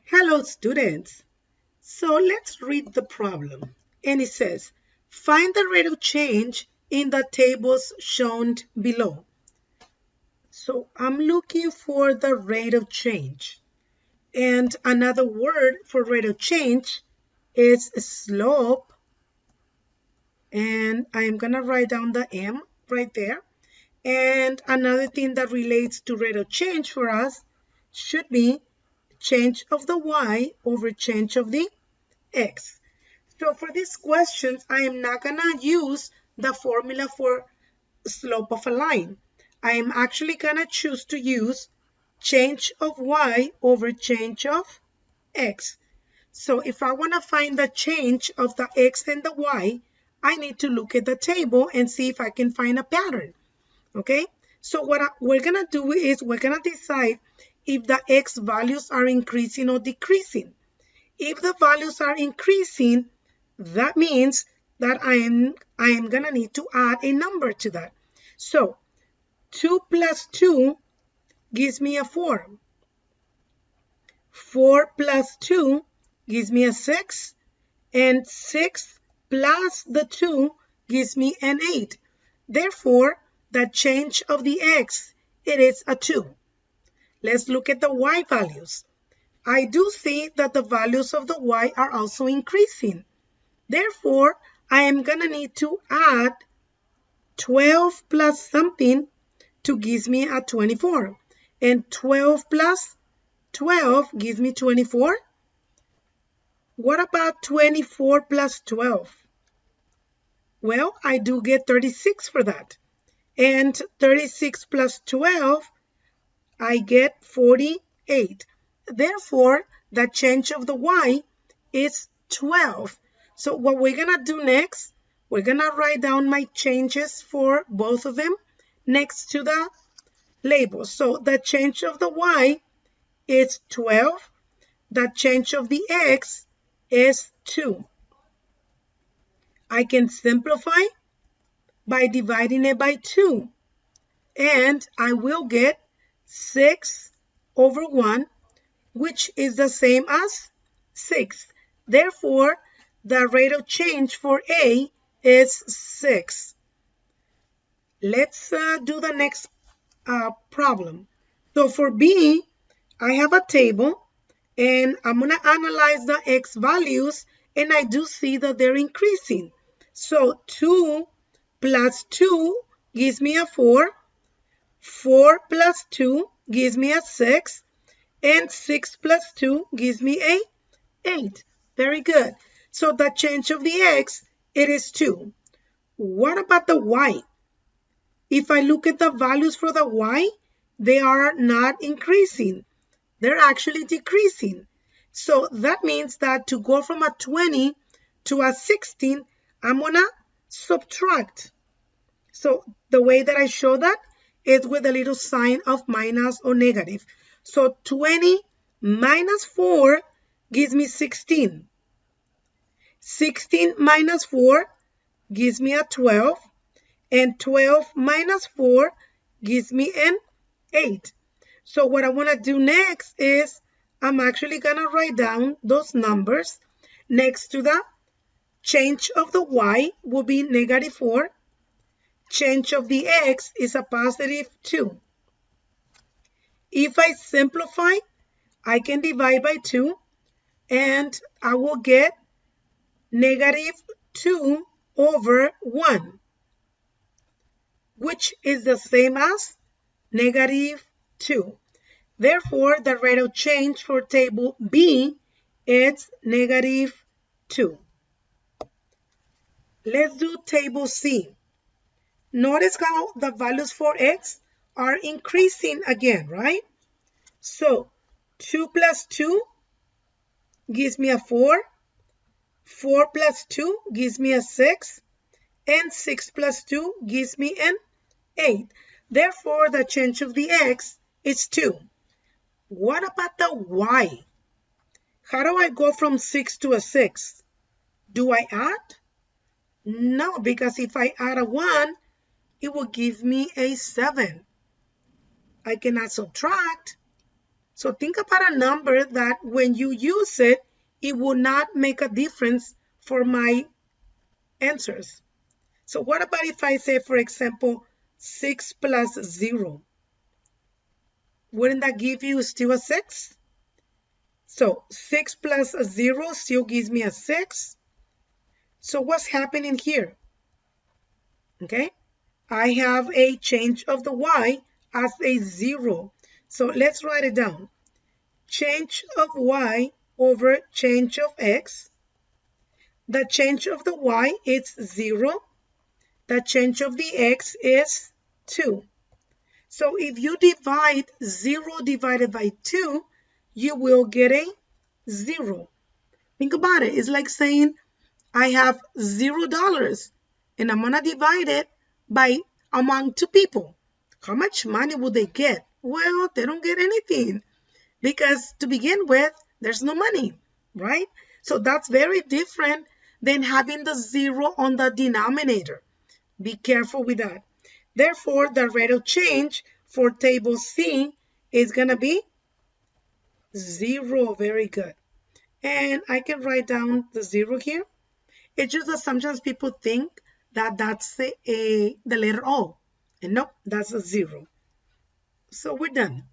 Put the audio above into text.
Hello students. So let's read the problem. And it says, find the rate of change in the tables shown below. So I'm looking for the rate of change. And another word for rate of change is slope. And I'm going to write down the M right there. And another thing that relates to rate of change for us should be change of the y over change of the x. So for these questions, I am not going to use the formula for slope of a line. I am actually going to choose to use change of y over change of x. So if I want to find the change of the x and the y, I need to look at the table and see if I can find a pattern. Okay? So what we're going to do is we're going to decide if the x values are increasing or decreasing. If the values are increasing, that means that I am going to need to add a number to that. So 2 plus 2 gives me a 4. 4 plus 2 gives me a 6. And 6 plus the 2 gives me an 8. Therefore, the change of the x, it is a 2. Let's look at the y values. I do see that the values of the y are also increasing. Therefore, I am going to need to add 12 plus something to give me a 24. And 12 plus 12 gives me 24. What about 24 plus 12? Well, I do get 36 for that. And 36 plus 12, I get 48. Therefore, the change of the y is 12. So what we're going to do next, we're going to write down my changes for both of them next to the label. So the change of the y is 12. The change of the x is 2. I can simplify by dividing it by 2. And I will get 6 over 1, which is the same as 6. Therefore, the rate of change for A is 6. Let's do the next problem. So for B, I have a table, and I'm going to analyze the X values, and I do see that they're increasing. So 2 plus 2 gives me a 4. 4 plus 2 gives me a 6. And 6 plus 2 gives me a 8. Very good. So the change of the x, it is 2. What about the y? If I look at the values for the y, they are not increasing. They're actually decreasing. So that means that to go from a 20 to a 16, I'm going to subtract. So the way that I show that is with a little sign of minus or negative. So 20 minus 4 gives me 16. 16 minus 4 gives me a 12. And 12 minus 4 gives me an 8. So what I want to do next is I'm actually going to write down those numbers next to the change of the y will be negative 4. Change of the x is a positive 2. If I simplify, I can divide by 2, and I will get negative 2 over 1, which is the same as negative 2. Therefore, the rate of change for table B is negative 2. Let's do table C. Notice how the values for x are increasing again, right? So 2 plus 2 gives me a 4. 4 plus 2 gives me a 6. And 6 plus 2 gives me an 8. Therefore, the change of the x is 2. What about the y? How do I go from 6 to a 6? Do I add? No, because if I add a 1, it will give me a 7. I cannot subtract. So think about a number that when you use it, it will not make a difference for my answers. So what about if I say, for example, 6 plus 0? Wouldn't that give you still a 6? So 6 plus a 0 still gives me a 6. So what's happening here? Okay, I have a change of the y as a 0. So let's write it down. Change of y over change of x. The change of the y is 0. The change of the x is 2. So if you divide 0 divided by 2, you will get a 0. Think about it. It's like saying I have $0 and I'm going to divide it by among two people. How much money would they get? Well, they don't get anything because to begin with, there's no money, right? So that's very different than having the 0 on the denominator. Be careful with that. Therefore, the rate of change for table C is going to be 0. Very good. And I can write down the 0 here. It's just that sometimes people think that that's the letter O. And no, that's a 0. So we're done.